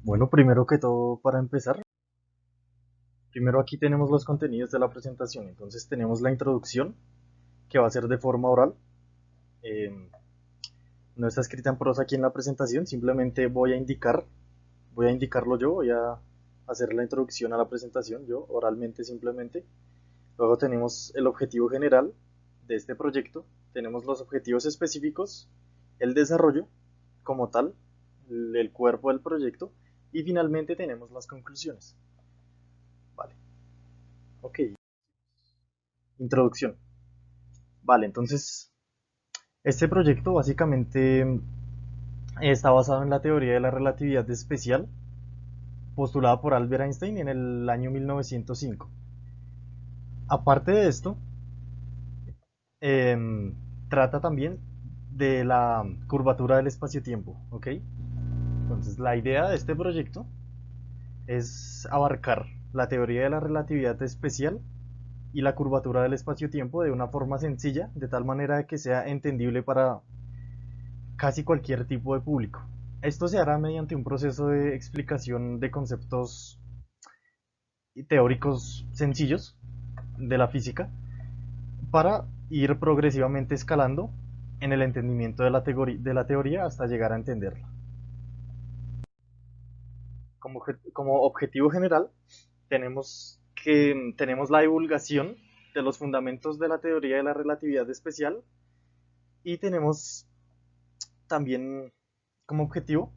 Bueno, primero que todo, para empezar, primero aquí tenemos los contenidos de la presentación. Entonces tenemos la introducción, que va a ser de forma oral. Eh, no está escrita en prosa aquí en la presentación, simplemente voy a indicarlo yo, voy a hacer la introducción a la presentación yo, oralmente simplemente. Luego tenemos el objetivo general de este proyecto, tenemos los objetivos específicos, el desarrollo como tal, el cuerpo del proyecto, y finalmente tenemos las conclusiones. Vale, ok. Introducción. Vale, entonces, este proyecto básicamente está basado en la teoría de la relatividad especial postulada por Albert Einstein en el año 1905. Aparte de esto, trata también de la curvatura del espacio-tiempo, ¿ok? Entonces, la idea de este proyecto es abarcar la teoría de la relatividad especial y la curvatura del espacio-tiempo de una forma sencilla, de tal manera que sea entendible para casi cualquier tipo de público. Esto se hará mediante un proceso de explicación de conceptos teóricos sencillos de la física para ir progresivamente escalando en el entendimiento de la teoría hasta llegar a entenderla. Como objetivo general, tenemos la divulgación de los fundamentos de la teoría de la relatividad especial y tenemos también como objetivo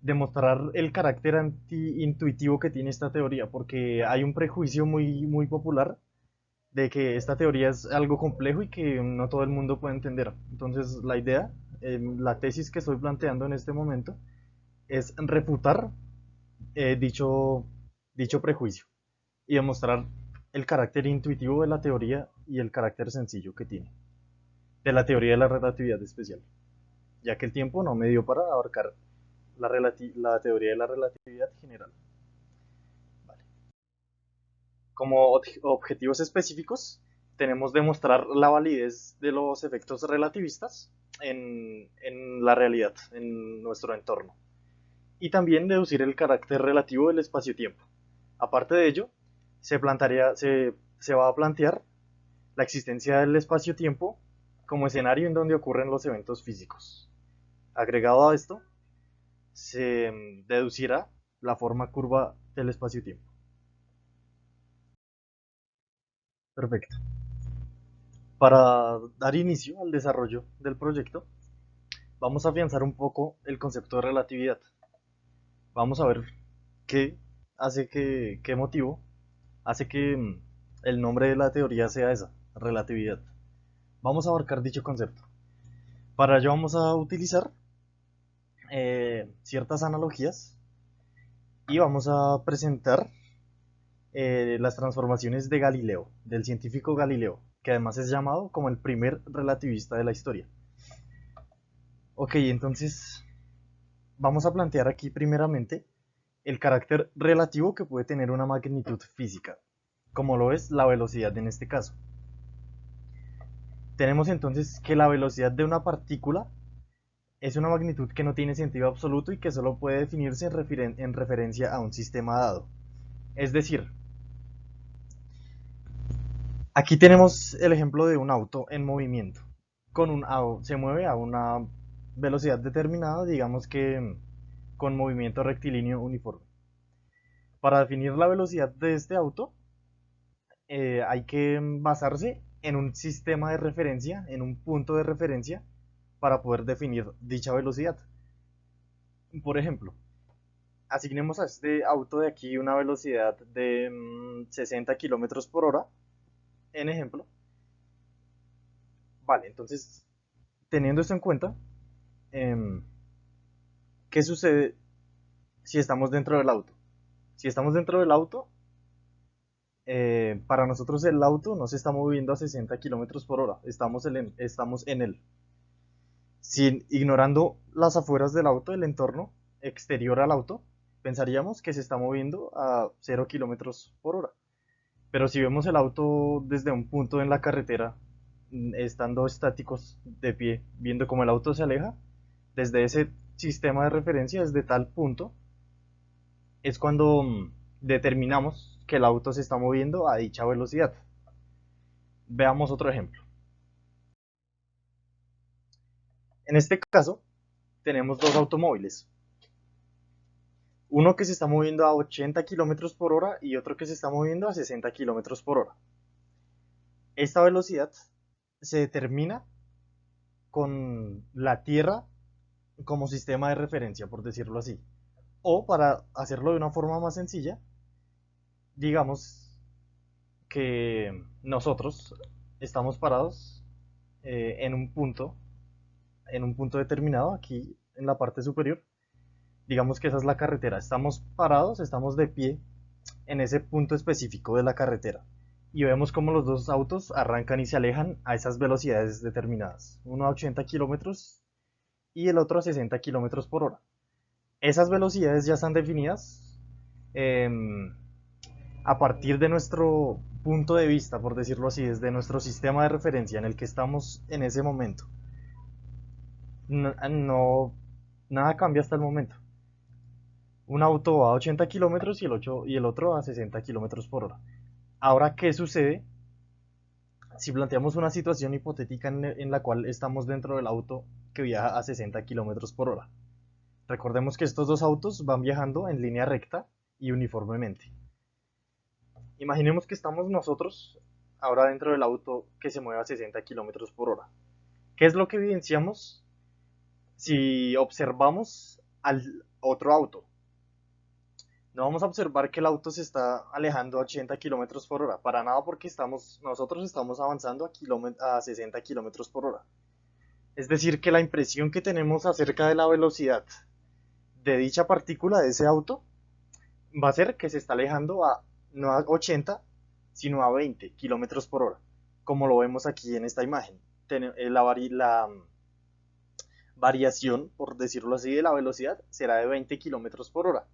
demostrar el carácter anti-intuitivo que tiene esta teoría, porque hay un prejuicio muy popular de que esta teoría es algo complejo y que no todo el mundo puede entender. Entonces, la idea, la tesis que estoy planteando en este momento, es refutar dicho prejuicio y demostrar el carácter intuitivo de la teoría y el carácter sencillo que tiene, de la teoría de la relatividad especial, ya que el tiempo no me dio para abarcar la teoría de la relatividad general. Vale. Como objetivos específicos, tenemos demostrar la validez de los efectos relativistas en la realidad, en nuestro entorno, y también deducir el carácter relativo del espacio-tiempo. Aparte de ello, se va a plantear la existencia del espacio-tiempo como escenario en donde ocurren los eventos físicos. Agregado a esto, se deducirá la forma curva del espacio-tiempo. Perfecto. Para dar inicio al desarrollo del proyecto, vamos a afianzar un poco el concepto de relatividad. Vamos a ver qué qué motivo hace que el nombre de la teoría sea esa, relatividad. Vamos a abarcar dicho concepto. Para ello vamos a utilizar ciertas analogías y vamos a presentar las transformaciones de Galileo, del científico Galileo, que además es llamado como el primer relativista de la historia. Ok, entonces vamos a plantear aquí primeramente el carácter relativo que puede tener una magnitud física, como lo es la velocidad en este caso. Tenemos entonces que la velocidad de una partícula es una magnitud que no tiene sentido absoluto y que solo puede definirse en referencia a un sistema dado. Es decir, aquí tenemos el ejemplo de un auto en movimiento. Se mueve a una velocidad determinada, digamos que con movimiento rectilíneo uniforme. Para definir la velocidad de este auto, hay que basarse en un sistema de referencia, en un punto de referencia, para poder definir dicha velocidad. Por ejemplo, asignemos a este auto de aquí una velocidad de 60 kilómetros por hora, en ejemplo. Vale, entonces, teniendo esto en cuenta, em, ¿qué sucede si estamos dentro del auto? Si estamos dentro del auto, para nosotros el auto no se está moviendo a 60 kilómetros por hora, estamos en él. Ignorando las afueras del auto, el entorno exterior al auto, pensaríamos que se está moviendo a 0 kilómetros por hora. Pero si vemos el auto desde un punto en la carretera, estando estáticos de pie, viendo cómo el auto se aleja, desde ese sistema de referencia, desde tal punto, es cuando determinamos que el auto se está moviendo a dicha velocidad. Veamos otro ejemplo. En este caso, tenemos dos automóviles. Uno que se está moviendo a 80 kilómetros por hora y otro que se está moviendo a 60 kilómetros por hora. Esta velocidad se determina con la Tierra como sistema de referencia, por decirlo así. O para hacerlo de una forma más sencilla, digamos que nosotros estamos parados en un punto determinado, aquí en la parte superior. Digamos que esa es la carretera. Estamos parados, estamos de pie en ese punto específico de la carretera. Y vemos como los dos autos arrancan y se alejan a esas velocidades determinadas. Uno a 80 kilómetros y el otro a 60 kilómetros por hora. Esas velocidades ya están definidas eh, a partir de nuestro punto de vista, por decirlo así, desde nuestro sistema de referencia en el que estamos en ese momento. No, nada cambia hasta el momento. Un auto va a 80 kilómetros y el otro a 60 kilómetros por hora. Ahora, ¿qué sucede si planteamos una situación hipotética en la cual estamos dentro del auto que viaja a 60 kilómetros por hora? Recordemos que estos dos autos van viajando en línea recta y uniformemente. Imaginemos que estamos nosotros ahora dentro del auto que se mueve a 60 kilómetros por hora. ¿Qué es lo que evidenciamos si observamos al otro auto? No vamos a observar que el auto se está alejando a 80 kilómetros por hora, para nada, porque nosotros estamos avanzando a 60 kilómetros por hora. Es decir, que la impresión que tenemos acerca de la velocidad de dicha partícula de ese auto va a ser que se está alejando no a 80, sino a 20 kilómetros por hora, como lo vemos aquí en esta imagen. La variación, por decirlo así, de la velocidad será de 20 kilómetros por hora.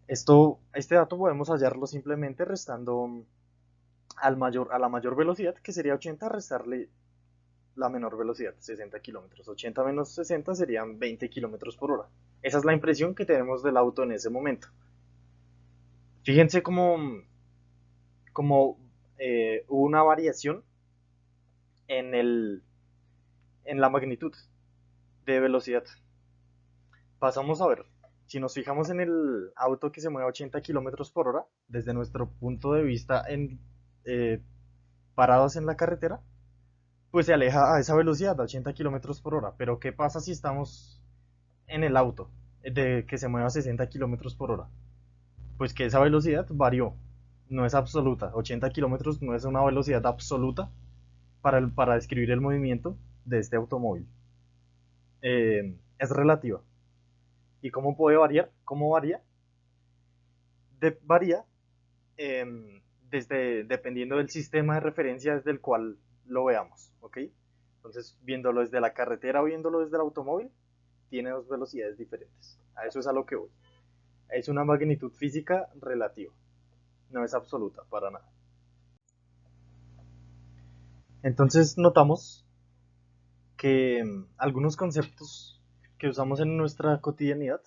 Este dato podemos hallarlo simplemente restando a la mayor velocidad, que sería 80, restarle la menor velocidad, 60 kilómetros. 80 menos 60 serían 20 kilómetros por hora. Esa es la impresión que tenemos del auto en ese momento. Fíjense cómo hubo una variación en, en la magnitud de velocidad. Pasamos a ver, si nos fijamos en el auto que se mueve a 80 kilómetros por hora, desde nuestro punto de vista eh, parados en la carretera, pues se aleja a esa velocidad, a 80 kilómetros por hora. Pero ¿qué pasa si estamos en el auto que se mueve a 60 kilómetros por hora? Pues que esa velocidad varió, no es absoluta. 80 kilómetros no es una velocidad absoluta para describir el movimiento de este automóvil. Es relativa. ¿Y cómo puede variar? ¿Cómo varía? Varía dependiendo del sistema de referencia desde el cual lo veamos, ¿ok? Entonces, viéndolo desde la carretera o viéndolo desde el automóvil, tiene dos velocidades diferentes. A eso es a lo que voy. Es una magnitud física relativa, no es absoluta para nada. Entonces, notamos que algunos conceptos que usamos en nuestra cotidianidad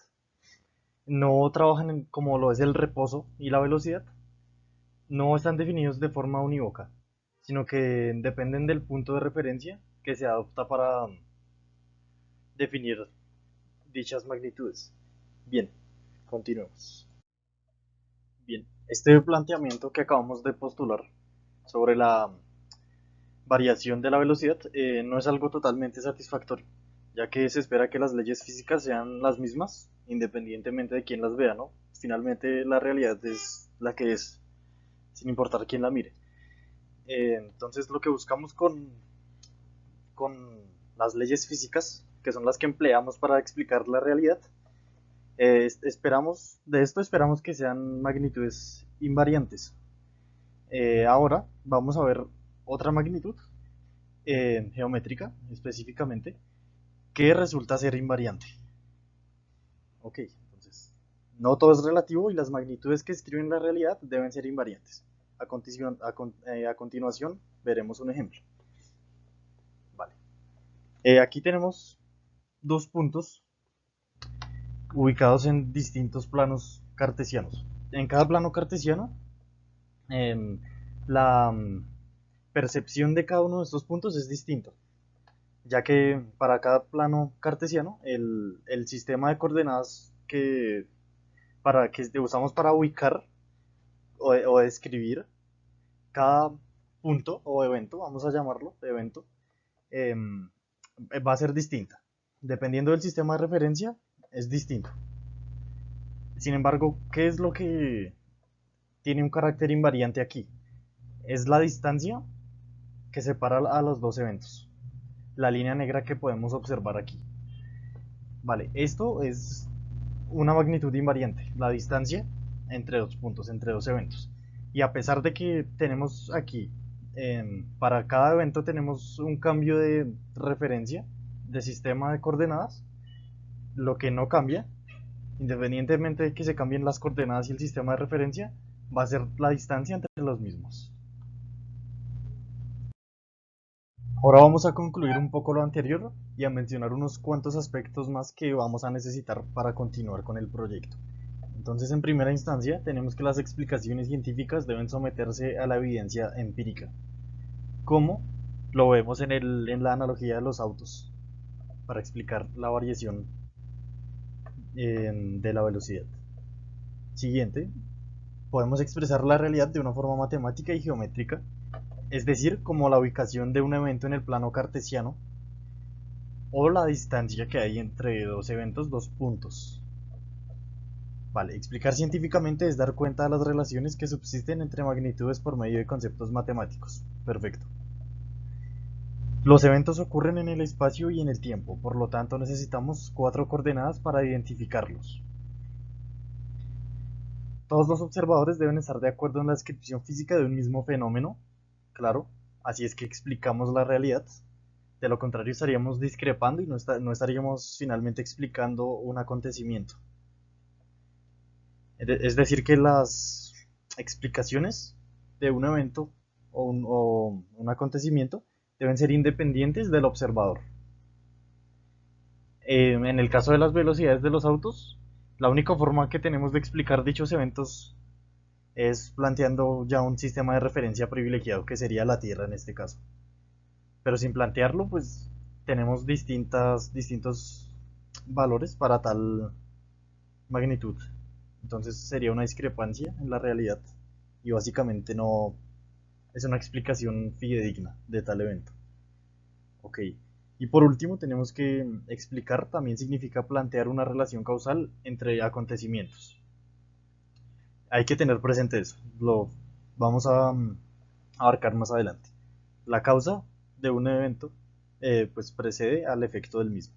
no trabajan como lo es el reposo y la velocidad, no están definidos de forma unívoca, sino que dependen del punto de referencia que se adopta para definir dichas magnitudes. Bien, continuemos. Bien, este planteamiento que acabamos de postular sobre la variación de la velocidad no es algo totalmente satisfactorio, ya que se espera que las leyes físicas sean las mismas, independientemente de quién las vea, ¿no? Finalmente la realidad es la que es, sin importar quién la mire. Entonces lo que buscamos con las leyes físicas, que son las que empleamos para explicar la realidad, esperamos que sean magnitudes invariantes. Ahora vamos a ver otra magnitud geométrica específicamente que resulta ser invariante. Ok, entonces no todo es relativo y las magnitudes que escriben la realidad deben ser invariantes. A continuación veremos un ejemplo. Vale. Aquí tenemos dos puntos ubicados en distintos planos cartesianos. En cada plano cartesiano, em, la percepción de cada uno de estos puntos es distinto, ya que para cada plano cartesiano, el sistema de coordenadas que usamos para ubicar o describir cada punto o evento, vamos a llamarlo evento, em, va a ser distinta. Dependiendo del sistema de referencia, es distinto. Sin embargo, ¿qué es lo que tiene un carácter invariante aquí? Es la distancia que separa a los dos eventos. La línea negra que podemos observar aquí. Vale, esto es una magnitud invariante, la distancia entre dos puntos, entre dos eventos. Y a pesar de que tenemos aquí, para cada evento tenemos un cambio de referencia, de sistema de coordenadas, lo que no cambia, independientemente de que se cambien las coordenadas y el sistema de referencia, va a ser la distancia entre los mismos. Ahora vamos a concluir un poco lo anterior y a mencionar unos cuantos aspectos más que vamos a necesitar para continuar con el proyecto. Entonces, en primera instancia, tenemos que las explicaciones científicas deben someterse a la evidencia empírica, como lo vemos en la analogía de los autos, para explicar la variación de la velocidad. Siguiente, podemos expresar la realidad de una forma matemática y geométrica, es decir, como la ubicación de un evento en el plano cartesiano o la distancia que hay entre dos eventos, dos puntos. Vale, explicar científicamente es dar cuenta de las relaciones que subsisten entre magnitudes por medio de conceptos matemáticos. Perfecto. Los eventos ocurren en el espacio y en el tiempo, por lo tanto necesitamos 4 coordenadas para identificarlos. Todos los observadores deben estar de acuerdo en la descripción física de un mismo fenómeno, claro, así es que explicamos la realidad. De lo contrario estaríamos discrepando y no estaríamos finalmente explicando un acontecimiento. Es decir, que las explicaciones de un evento o un acontecimiento deben ser independientes del observador. En el caso de las velocidades de los autos, la única forma que tenemos de explicar dichos eventos es planteando ya un sistema de referencia privilegiado, que sería la Tierra en este caso. Pero sin plantearlo, pues tenemos distintos valores para tal magnitud. Entonces sería una discrepancia en la realidad y básicamente no es una explicación fidedigna de tal evento. Ok. Y por último tenemos que explicar también significa plantear una relación causal entre acontecimientos. Hay que tener presente eso. Lo vamos a abarcar más adelante. La causa de un evento pues precede al efecto del mismo.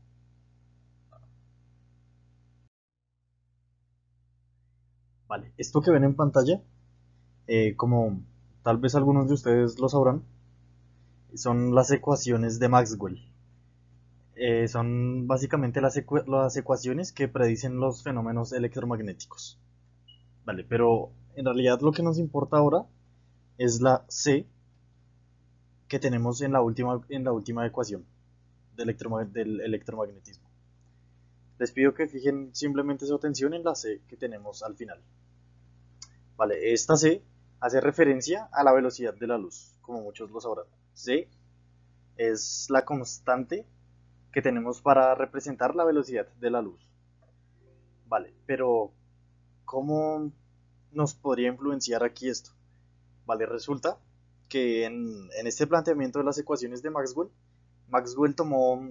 Vale, esto que ven en pantalla, como tal vez algunos de ustedes lo sabrán, son las ecuaciones de Maxwell. Son básicamente las ecuaciones que predicen los fenómenos electromagnéticos. Vale, pero en realidad lo que nos importa ahora es la C que tenemos en la última ecuación del electromagnetismo. Les pido que fijen simplemente su atención en la C que tenemos al final. Vale, esta C hace referencia a la velocidad de la luz, como muchos lo sabrán. C es la constante que tenemos para representar la velocidad de la luz. Vale, pero ¿cómo nos podría influenciar aquí esto? Vale, resulta que en este planteamiento de las ecuaciones de Maxwell, Maxwell tomó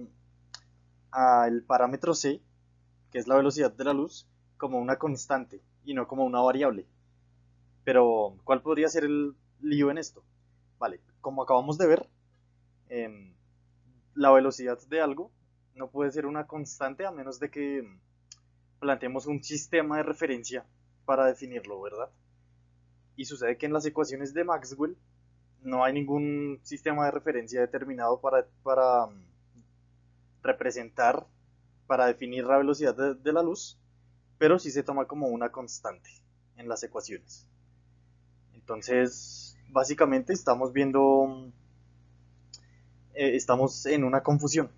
el parámetro c, que es la velocidad de la luz, como una constante y no como una variable. Pero, ¿cuál podría ser el lío en esto? Vale, como acabamos de ver, eh, la velocidad de algo no puede ser una constante a menos de que planteemos un sistema de referencia para definirlo, ¿verdad? Y sucede que en las ecuaciones de Maxwell no hay ningún sistema de referencia determinado para representar, para definir la velocidad de la luz, pero sí se toma como una constante en las ecuaciones. Entonces, básicamente estamos viendo, estamos en una confusión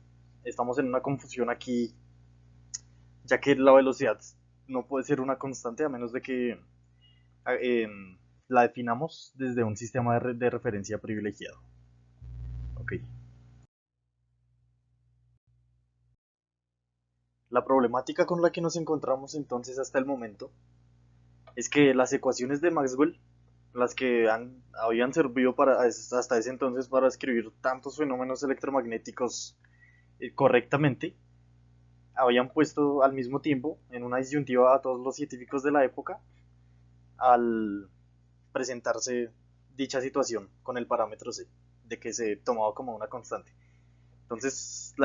aquí ya que la velocidad no puede ser una constante a menos de que la definamos desde un sistema de referencia privilegiado. Ok. La problemática con la que nos encontramos entonces hasta el momento es que las ecuaciones de Maxwell, las que habían servido hasta ese entonces para escribir tantos fenómenos electromagnéticos correctamente, habían puesto al mismo tiempo en una disyuntiva a todos los científicos de la época al presentarse dicha situación con el parámetro C, de que se tomaba como una constante. Entonces,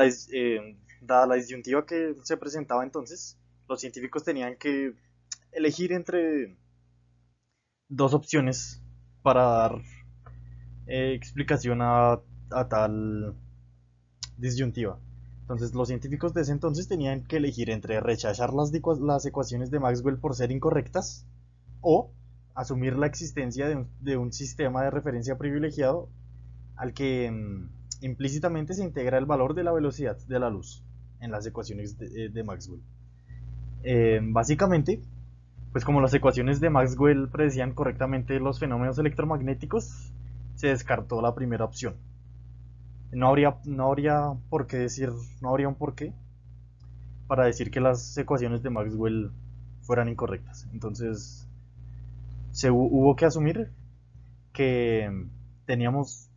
dada la disyuntiva que se presentaba entonces, los científicos tenían que elegir entre dos opciones para dar explicación a tal disyuntiva. Entonces, los científicos de ese entonces tenían que elegir entre rechazar las ecuaciones de Maxwell por ser incorrectas o asumir la existencia de un sistema de referencia privilegiado al que implícitamente se integra el valor de la velocidad de la luz en las ecuaciones de Maxwell. Básicamente, pues como las ecuaciones de Maxwell predecían correctamente los fenómenos electromagnéticos, se descartó la primera opción. No habría por qué decir, no habría un porqué para decir que las ecuaciones de Maxwell fueran incorrectas. Entonces, hubo que asumir que teníamos,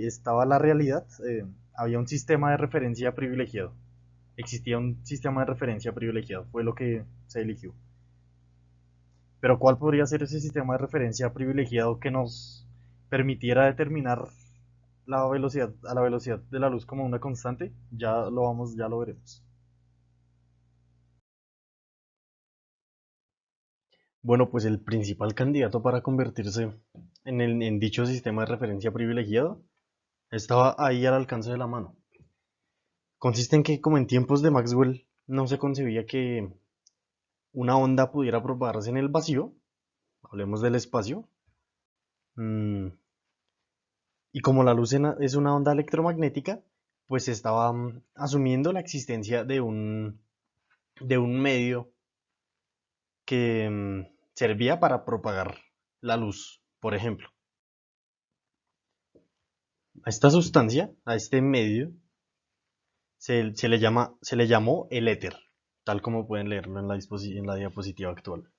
estaba la realidad, había un sistema de referencia privilegiado. Existía un sistema de referencia privilegiado, fue lo que se eligió. Pero ¿cuál podría ser ese sistema de referencia privilegiado que nos permitiera determinar la velocidad de la luz como una constante? Ya lo veremos. Bueno, pues el principal candidato para convertirse en dicho sistema de referencia privilegiado estaba ahí al alcance de la mano. Consiste en que, como en tiempos de Maxwell, no se concebía que una onda pudiera propagarse en el vacío, hablemos del espacio, mm, y como la luz es una onda electromagnética, pues se estaba asumiendo la existencia de un medio que servía para propagar la luz, por ejemplo. A esta sustancia, a este medio, se le llamó el éter, tal como pueden leerlo en la diapositiva actual.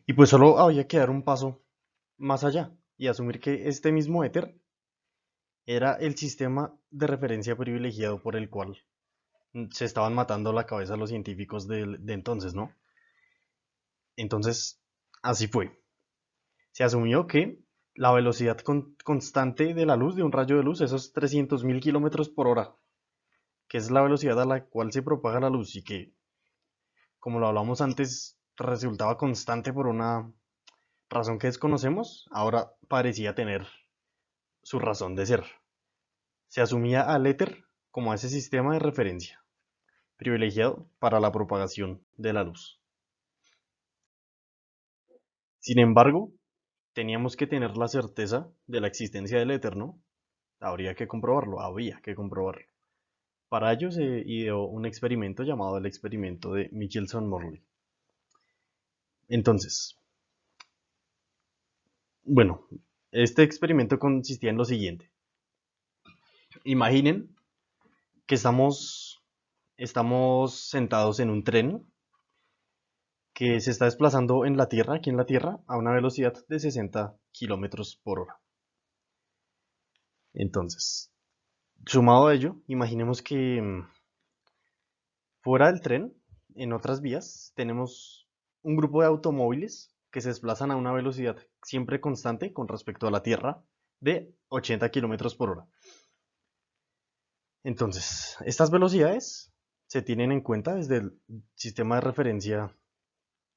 Y pues solo había que dar un paso más allá y asumir que este mismo éter era el sistema de referencia privilegiado por el cual se estaban matando la cabeza los científicos de entonces, ¿no? Entonces, así fue. Se asumió que la velocidad constante de la luz, de un rayo de luz, esos 300.000 kilómetros por hora, que es la velocidad a la cual se propaga la luz y que, como lo hablamos antes, resultaba constante por una razón que desconocemos, ahora parecía tener su razón de ser. Se asumía al éter como ese sistema de referencia privilegiado para la propagación de la luz. Sin embargo, teníamos que tener la certeza de la existencia del éter, ¿no? Había que comprobarlo. Para ello se ideó un experimento llamado el experimento de Michelson-Morley. Entonces, bueno, este experimento consistía en lo siguiente. Imaginen que estamos sentados en un tren que se está desplazando en la Tierra, aquí en la Tierra, a una velocidad de 60 kilómetros por hora. Entonces, sumado a ello, imaginemos que fuera del tren, en otras vías, tenemos un grupo de automóviles que se desplazan a una velocidad siempre constante con respecto a la Tierra de 80 kilómetros por hora. Entonces, estas velocidades se tienen en cuenta desde el sistema de referencia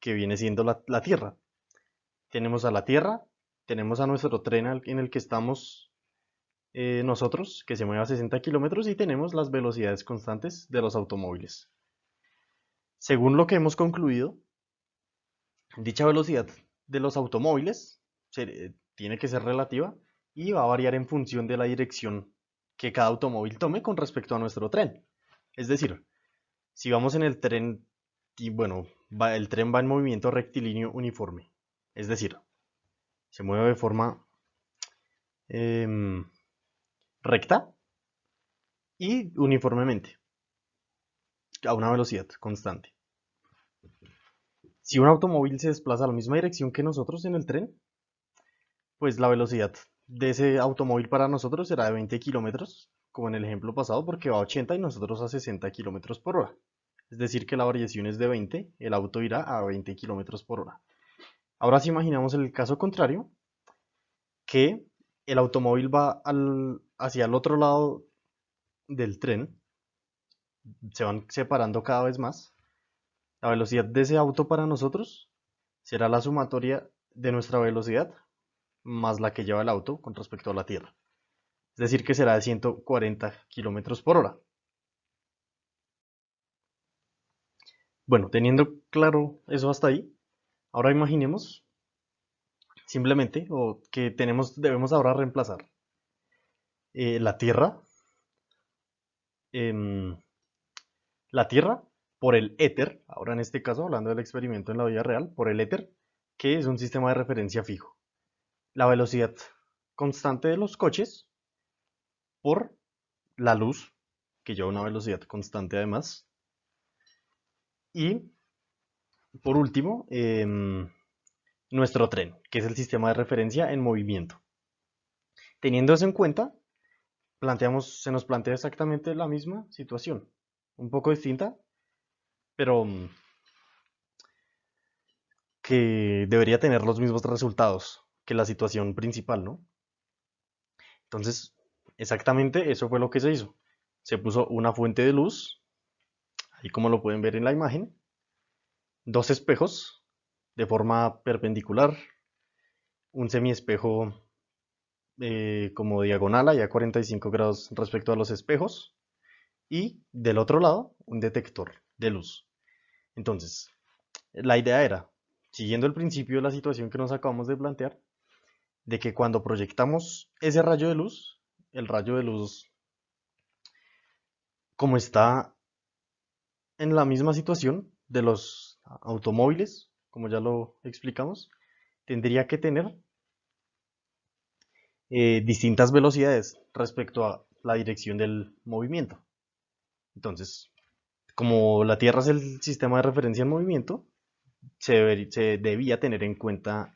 que viene siendo la Tierra. Tenemos a la Tierra, tenemos a nuestro tren en el que estamos nosotros, que se mueve a 60 kilómetros, y tenemos las velocidades constantes de los automóviles. Según lo que hemos concluido, dicha velocidad de los automóviles tiene que ser relativa y va a variar en función de la dirección que cada automóvil tome con respecto a nuestro tren. Es decir, si vamos en el tren, y bueno, el tren va en movimiento rectilíneo uniforme, es decir, se mueve de forma em, recta y uniformemente, a una velocidad constante. Si un automóvil se desplaza a la misma dirección que nosotros en el tren, pues la velocidad de ese automóvil para nosotros será de 20 kilómetros, como en el ejemplo pasado, porque va a 80 y nosotros a 60 kilómetros por hora. Es decir, que la variación es de 20, el auto irá a 20 kilómetros por hora. Ahora si imaginamos el caso contrario, que el automóvil va hacia el otro lado del tren, se van separando cada vez más. La velocidad de ese auto para nosotros será la sumatoria de nuestra velocidad más la que lleva el auto con respecto a la Tierra. Es decir, que será de 140 kilómetros por hora. Bueno, teniendo claro eso hasta ahí, ahora imaginemos simplemente o que debemos ahora reemplazar la Tierra, em, la Tierra por el éter, ahora en este caso hablando del experimento en la vida real, por el éter, que es un sistema de referencia fijo. La velocidad constante de los coches por la luz, que lleva una velocidad constante además. Y por último, nuestro tren, que es el sistema de referencia en movimiento. Teniendo eso en cuenta, se nos plantea exactamente la misma situación, un poco distinta, pero que debería tener los mismos resultados que la situación principal, ¿no? Entonces, exactamente eso fue lo que se hizo. Se puso una fuente de luz, ahí como lo pueden ver en la imagen, dos espejos de forma perpendicular, un semiespejo como diagonal y a 45 grados respecto a los espejos, y del otro lado un detector de luz. Entonces, la idea era, siguiendo el principio de la situación que nos acabamos de plantear, de que cuando proyectamos ese rayo de luz, el rayo de luz, como está en la misma situación de los automóviles, como ya lo explicamos, tendría que tener distintas velocidades respecto a la dirección del movimiento. Entonces, como la Tierra es el sistema de referencia en movimiento, se debía tener en cuenta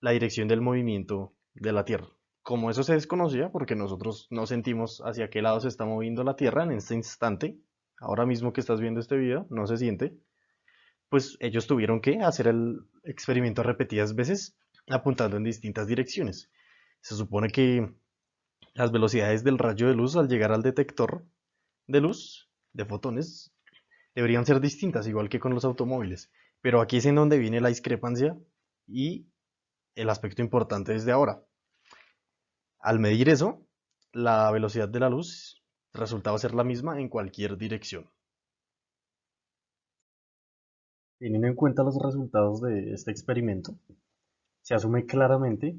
la dirección del movimiento de la Tierra. Como eso se desconocía, porque nosotros no sentimos hacia qué lado se está moviendo la Tierra en este instante, ahora mismo que estás viendo este video, no se siente, pues ellos tuvieron que hacer el experimento repetidas veces apuntando en distintas direcciones. Se supone que las velocidades del rayo de luz al llegar al detector de luz, de fotones, deberían ser distintas, igual que con los automóviles. Pero aquí es en donde viene la discrepancia y el aspecto importante desde ahora. Al medir eso, la velocidad de la luz resultaba ser la misma en cualquier dirección. Teniendo en cuenta los resultados de este experimento, se asume claramente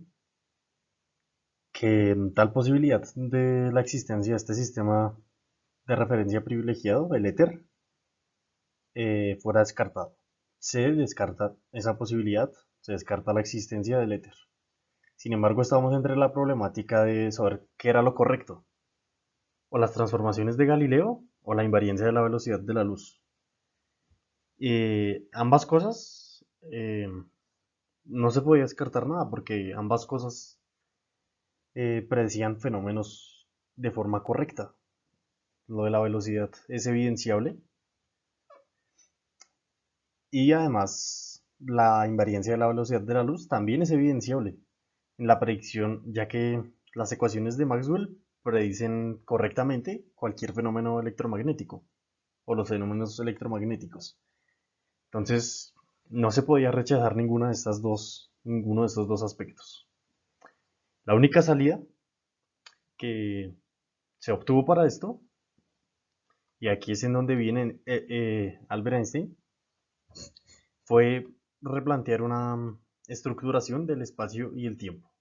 que tal posibilidad de la existencia de este sistema de referencia privilegiado, el éter, fuera descartado. Se descarta esa posibilidad, se descarta la existencia del éter. Sin embargo, estamos entre la problemática de saber qué era lo correcto, o las transformaciones de Galileo o la invariancia de la velocidad de la luz. Ambas cosas no se podía descartar nada porque ambas cosas predecían fenómenos de forma correcta. Lo de la velocidad es evidenciable y además la invariancia de la velocidad de la luz también es evidenciable en la predicción, ya que las ecuaciones de Maxwell predicen correctamente cualquier fenómeno electromagnético o los fenómenos electromagnéticos. Entonces, no se podía rechazar ninguno de estos dos aspectos. La única salida que se obtuvo para esto, y aquí es en donde viene Albert Einstein, fue replantear una estructuración del espacio y el tiempo,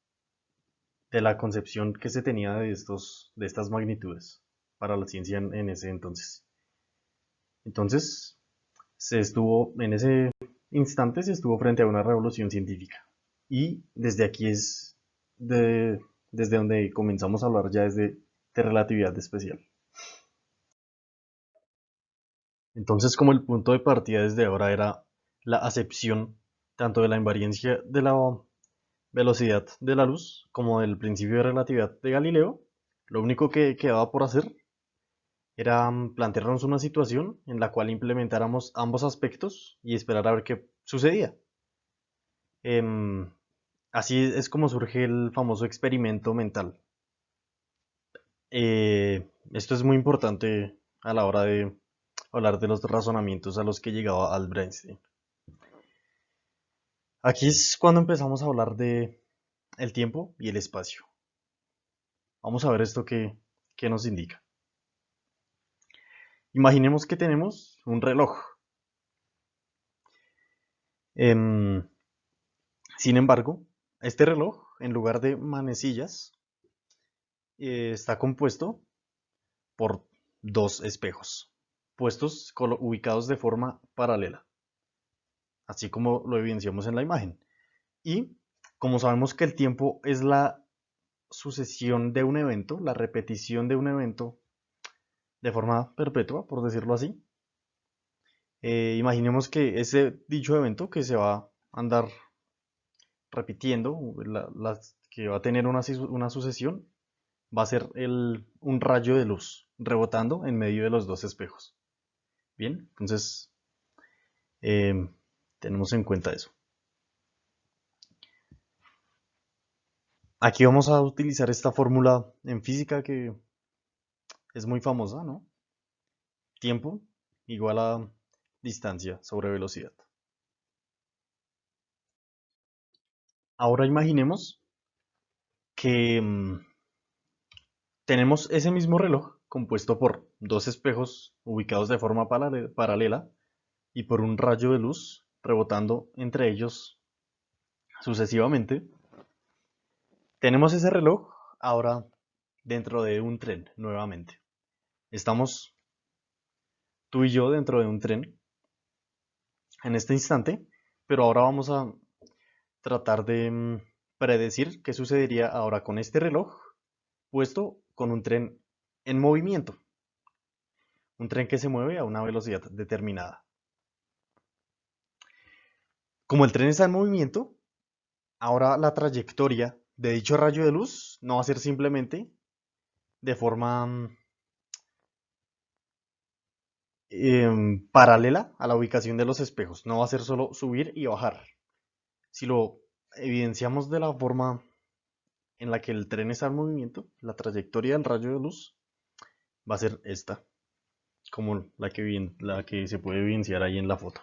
de la concepción que se tenía de estas magnitudes. para la ciencia en ese entonces. Entonces, en ese instante se estuvo frente a una revolución científica. Y desde aquí es desde donde comenzamos a hablar ya de relatividad especial. Entonces, como el punto de partida desde ahora era la acepción tanto de la invariancia de la velocidad de la luz como del principio de relatividad de Galileo, lo único que quedaba por hacer era plantearnos una situación en la cual implementáramos ambos aspectos y esperar a ver qué sucedía. Em, Así es como surge el famoso experimento mental. Esto es muy importante a la hora de hablar de los razonamientos a los que llegaba Albert Einstein. Aquí es cuando empezamos a hablar de el tiempo y el espacio. Vamos a ver esto que nos indica. Imaginemos que tenemos un reloj. Em, Sin embargo, este reloj, en lugar de manecillas, está compuesto por dos espejos, puestos ubicados de forma paralela, así como lo evidenciamos en la imagen. Y como sabemos que el tiempo es la sucesión de un evento, la repetición de un evento de forma perpetua, por decirlo así, imaginemos que ese dicho evento que se va a andar repitiendo, que va a tener una sucesión, va a ser un rayo de luz rebotando en medio de los dos espejos. Bien, entonces eh, tenemos en cuenta eso. Aquí vamos a utilizar esta fórmula en física que es muy famosa, ¿no? Tiempo igual a distancia sobre velocidad. Ahora imaginemos que tenemos ese mismo reloj compuesto por dos espejos ubicados de forma paralela y por un rayo de luz rebotando entre ellos sucesivamente. Tenemos ese reloj ahora dentro de un tren nuevamente. Estamos tú y yo dentro de un tren en este instante, pero ahora vamos a tratar de predecir qué sucedería ahora con este reloj puesto con un tren en movimiento, un tren que se mueve a una velocidad determinada. Como el tren está en movimiento, ahora la trayectoria de dicho rayo de luz no va a ser simplemente de forma paralela a la ubicación de los espejos, no va a ser solo subir y bajar. Si lo evidenciamos de la forma en la que el tren está en movimiento, la trayectoria del rayo de luz va a ser esta, como la que se puede evidenciar ahí en la foto.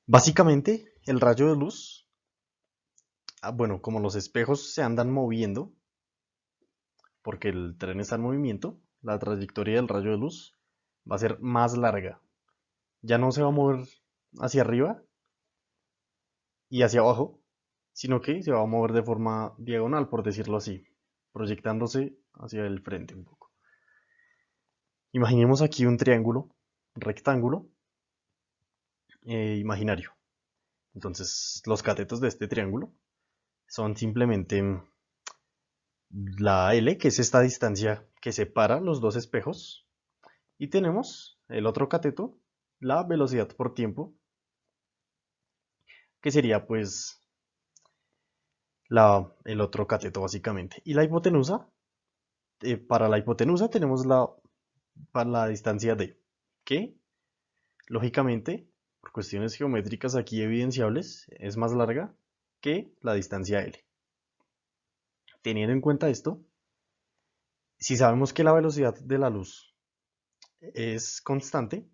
Básicamente, el rayo de luz, bueno, como los espejos se andan moviendo, porque el tren está en movimiento, la trayectoria del rayo de luz va a ser más larga. Ya no se va a mover hacia arriba y hacia abajo, sino que se va a mover de forma diagonal, por decirlo así, proyectándose hacia el frente un poco. Imaginemos aquí un triángulo rectángulo imaginario. Entonces, los catetos de este triángulo son simplemente la L, que es esta distancia que separa los dos espejos, y tenemos el otro cateto, la velocidad por tiempo, que sería pues el otro cateto básicamente. Y la hipotenusa, para la hipotenusa tenemos para la distancia D, que lógicamente, por cuestiones geométricas aquí evidenciables, es más larga que la distancia L. Teniendo en cuenta esto, si sabemos que la velocidad de la luz es constante,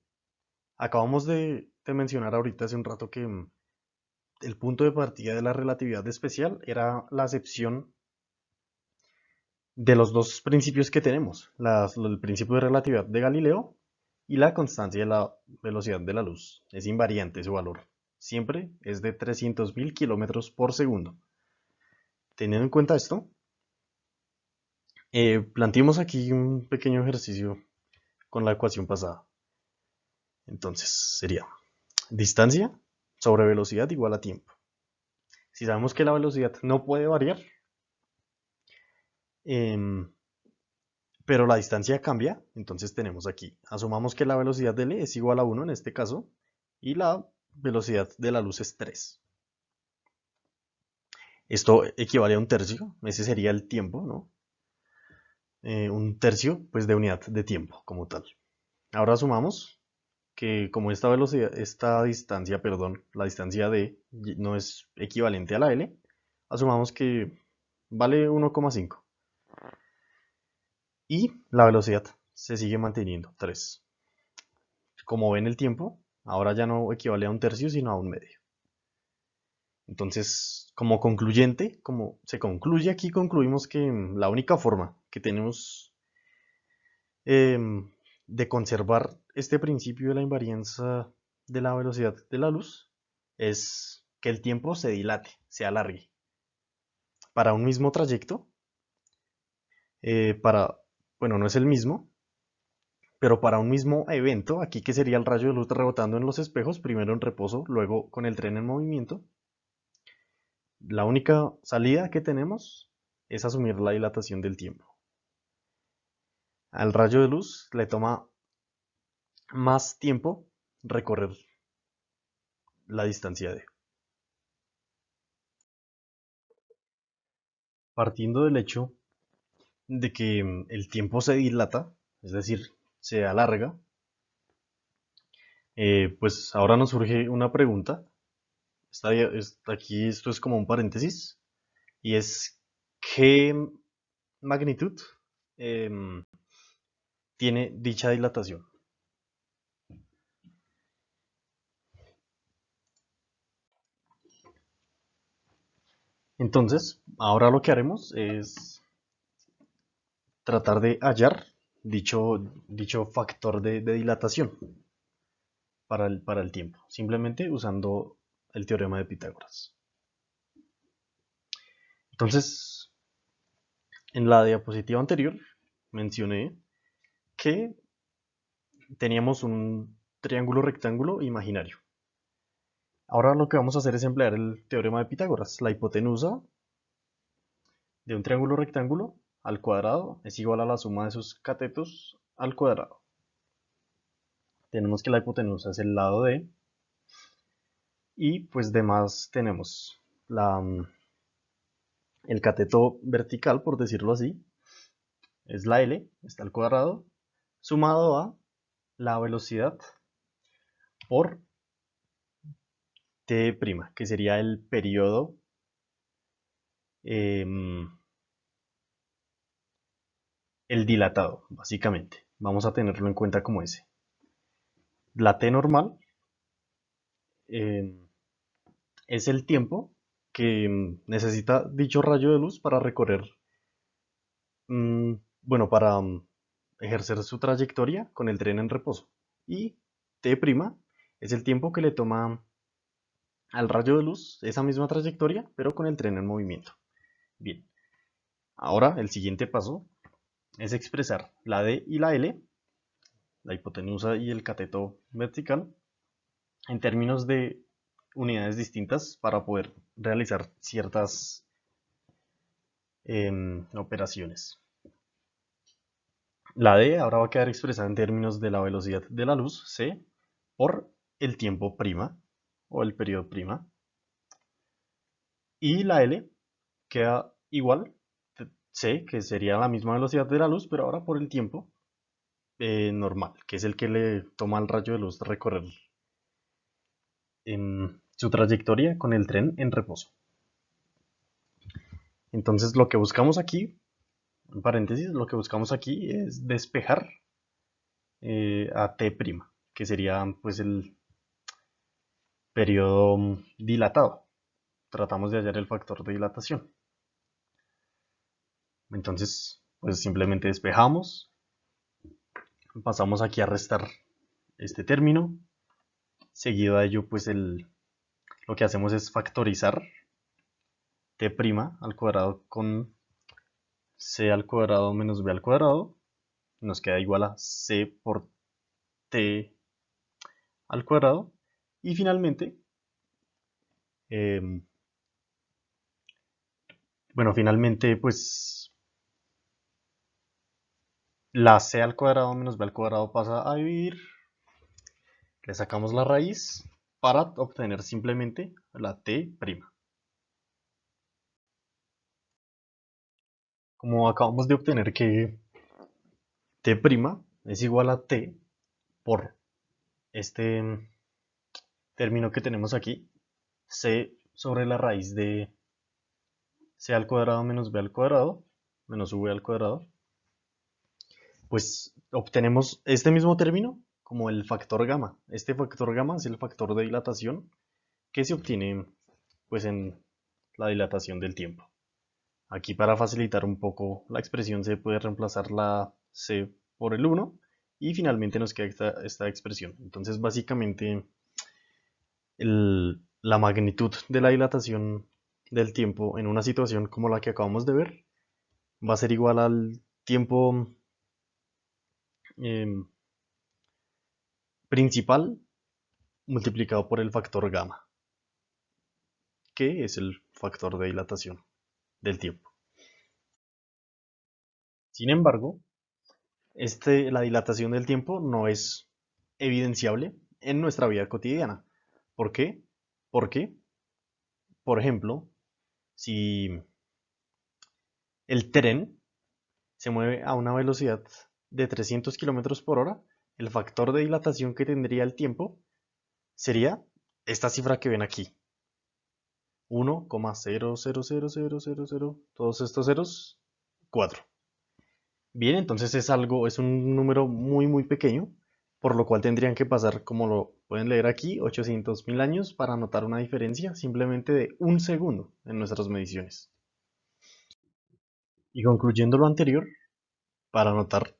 acabamos de mencionar ahorita hace un rato que el punto de partida de la relatividad especial era la acepción de los dos principios que tenemos, el principio de relatividad de Galileo y la constancia de la velocidad de la luz. Es invariante su valor. Siempre es de 300.000 kilómetros por segundo. Teniendo en cuenta esto, Planteemos aquí un pequeño ejercicio con la ecuación pasada. Entonces sería distancia sobre velocidad igual a tiempo. Si sabemos que la velocidad no puede variar, em, pero la distancia cambia, entonces tenemos aquí, asumamos que la velocidad de L es igual a 1 en este caso, y la velocidad de la luz es 3. Esto equivale a un tercio, ese sería el tiempo, ¿no? Un tercio, pues, de unidad de tiempo como tal. Ahora sumamos que como esta velocidad, esta distancia, perdón, la distancia d no es equivalente a la L, asumamos que vale 1,5 y la velocidad se sigue manteniendo, 3. Como ven el tiempo, ahora ya no equivale a un tercio, sino a un medio. Entonces, como concluyente, como se concluye aquí, concluimos que la única forma que tenemos de conservar este principio de la invarianza de la velocidad de la luz es que el tiempo se dilate, se alargue. Para un mismo trayecto, bueno, no es el mismo, pero para un mismo evento, aquí que sería el rayo de luz rebotando en los espejos, primero en reposo, luego con el tren en movimiento, la única salida que tenemos es asumir la dilatación del tiempo. Al rayo de luz le toma más tiempo recorrer la distancia de. Partiendo del hecho de que el tiempo se dilata, es decir, se alarga, pues ahora nos surge una pregunta. Aquí esto es como un paréntesis, y es ¿qué magnitud em, tiene dicha dilatación? Entonces, ahora lo que haremos es tratar de hallar dicho factor de dilatación para el tiempo, simplemente usando el teorema de Pitágoras. Entonces, en la diapositiva anterior mencioné que teníamos un triángulo rectángulo imaginario. Ahora lo que vamos a hacer es emplear el teorema de Pitágoras. La hipotenusa de un triángulo rectángulo al cuadrado es igual a la suma de sus catetos al cuadrado. Tenemos que la hipotenusa es el lado de, y pues demás tenemos el cateto vertical, por decirlo así, es la L, está al cuadrado, sumado a la velocidad por T', que sería el periodo el dilatado, básicamente. Vamos a tenerlo en cuenta como ese. La T normal eh, es el tiempo que necesita dicho rayo de luz para recorrer, bueno, para ejercer su trayectoria con el tren en reposo. Y T' es el tiempo que le toma al rayo de luz esa misma trayectoria, pero con el tren en movimiento. Bien, ahora el siguiente paso es expresar la D y la L, la hipotenusa y el cateto vertical, en términos de unidades distintas para poder realizar ciertas operaciones. La D ahora va a quedar expresada en términos de la velocidad de la luz, C, por el tiempo prima o el periodo prima. Y la L queda igual, C, que sería la misma velocidad de la luz, pero ahora por el tiempo normal, que es el que le toma al rayo de luz recorrer en su trayectoria con el tren en reposo. Entonces lo que buscamos aquí, en paréntesis, lo que buscamos aquí es despejar a T', que sería pues el periodo dilatado. Tratamos de hallar el factor de dilatación. Entonces, pues simplemente despejamos, pasamos aquí a restar este término, seguido a ello pues lo que hacemos es factorizar T' al cuadrado con c al cuadrado menos b al cuadrado nos queda igual a c por t al cuadrado. Y finalmente, em, bueno, finalmente pues la c al cuadrado menos b al cuadrado pasa a dividir. Le sacamos la raíz para obtener simplemente la t'. Como acabamos de obtener que t' es igual a t por este término que tenemos aquí, c sobre la raíz de c al cuadrado menos b al cuadrado menos v al cuadrado, pues obtenemos este mismo término como el factor gamma. Este factor gamma es el factor de dilatación que se obtiene pues en la dilatación del tiempo. Aquí para facilitar un poco la expresión se puede reemplazar la c por el 1 y finalmente nos queda esta expresión. Entonces básicamente la magnitud de la dilatación del tiempo en una situación como la que acabamos de ver va a ser igual al tiempo eh, principal multiplicado por el factor gamma, que es el factor de dilatación del tiempo. Sin embargo, la dilatación del tiempo no es evidenciable en nuestra vida cotidiana. ¿Por qué? Porque, por ejemplo, si el tren se mueve a una velocidad de 300 kilómetros por hora, el factor de dilatación que tendría el tiempo sería esta cifra que ven aquí. 1,00000, todos estos ceros, 4. Bien, entonces es un número muy muy pequeño, por lo cual tendrían que pasar, como lo pueden leer aquí, 800.000 años para notar una diferencia simplemente de un segundo en nuestras mediciones. Y concluyendo lo anterior, para notar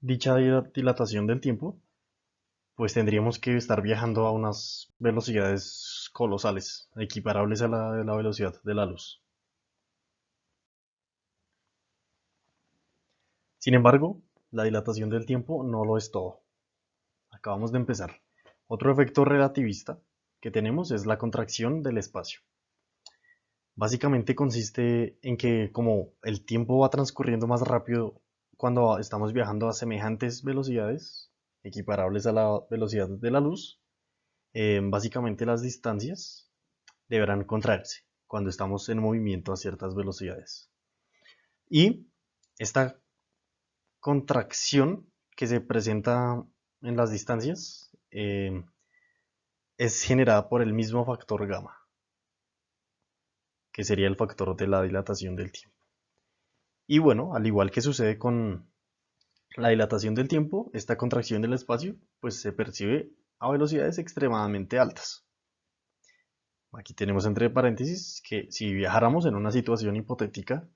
dicha dilatación del tiempo, pues tendríamos que estar viajando a unas velocidades colosales, equiparables a la de la velocidad de la luz. Sin embargo, la dilatación del tiempo no lo es todo. Acabamos de empezar. Otro efecto relativista que tenemos es la contracción del espacio. Básicamente consiste en que como el tiempo va transcurriendo más rápido cuando estamos viajando a semejantes velocidades, equiparables a la velocidad de la luz, básicamente las distancias deberán contraerse cuando estamos en movimiento a ciertas velocidades. Y esta contracción que se presenta en las distancias es generada por el mismo factor gamma, que sería el factor de la dilatación del tiempo. Y bueno, al igual que sucede con la dilatación del tiempo, esta contracción del espacio pues se percibe a velocidades extremadamente altas. Aquí tenemos entre paréntesis que si viajáramos en una situación hipotética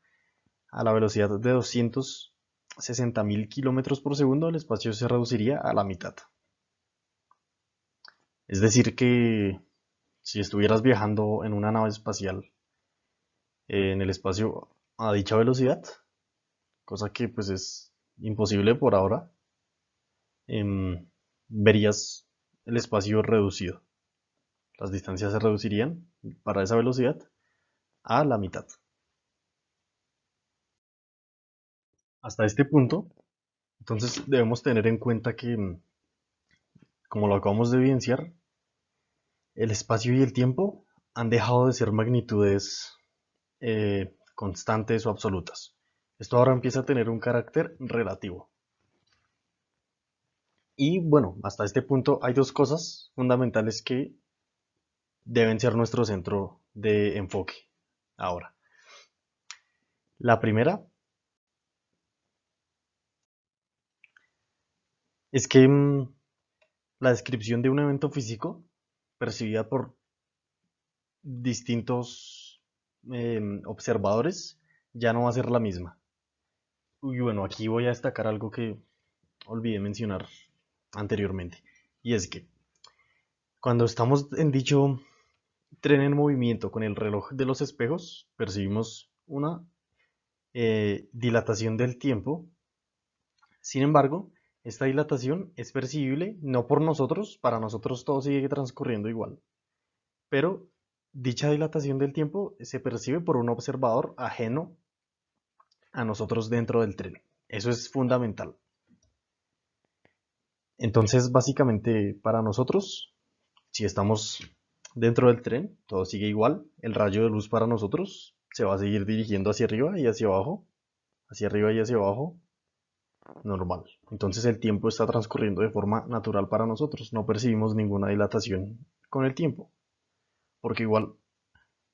a la velocidad de 260.000 kilómetros por segundo, el espacio se reduciría a la mitad. Es decir que si estuvieras viajando en una nave espacial en el espacio a dicha velocidad, cosa que pues es imposible por ahora, verías el espacio reducido. Las distancias se reducirían para esa velocidad a la mitad. Hasta este punto, entonces debemos tener en cuenta que, como lo acabamos de evidenciar, el espacio y el tiempo han dejado de ser magnitudes constantes o absolutas. Esto ahora empieza a tener un carácter relativo. Y bueno, hasta este punto hay dos cosas fundamentales que deben ser nuestro centro de enfoque ahora. La primera es que la descripción de un evento físico percibida por distintos observadores ya no va a ser la misma. Y bueno, aquí voy a destacar algo que olvidé mencionar anteriormente. Y es que cuando estamos en dicho tren en movimiento con el reloj de los espejos, percibimos una dilatación del tiempo. Sin embargo, esta dilatación es percibible no por nosotros, para nosotros todo sigue transcurriendo igual, pero dicha dilatación del tiempo se percibe por un observador ajeno a nosotros dentro del tren. Eso es fundamental. Entonces, básicamente, para nosotros, si estamos dentro del tren, todo sigue igual. El rayo de luz para nosotros se va a seguir dirigiendo hacia arriba y hacia abajo, hacia arriba y hacia abajo, normal. Entonces el tiempo está transcurriendo de forma natural para nosotros. No percibimos ninguna dilatación con el tiempo. Porque igual,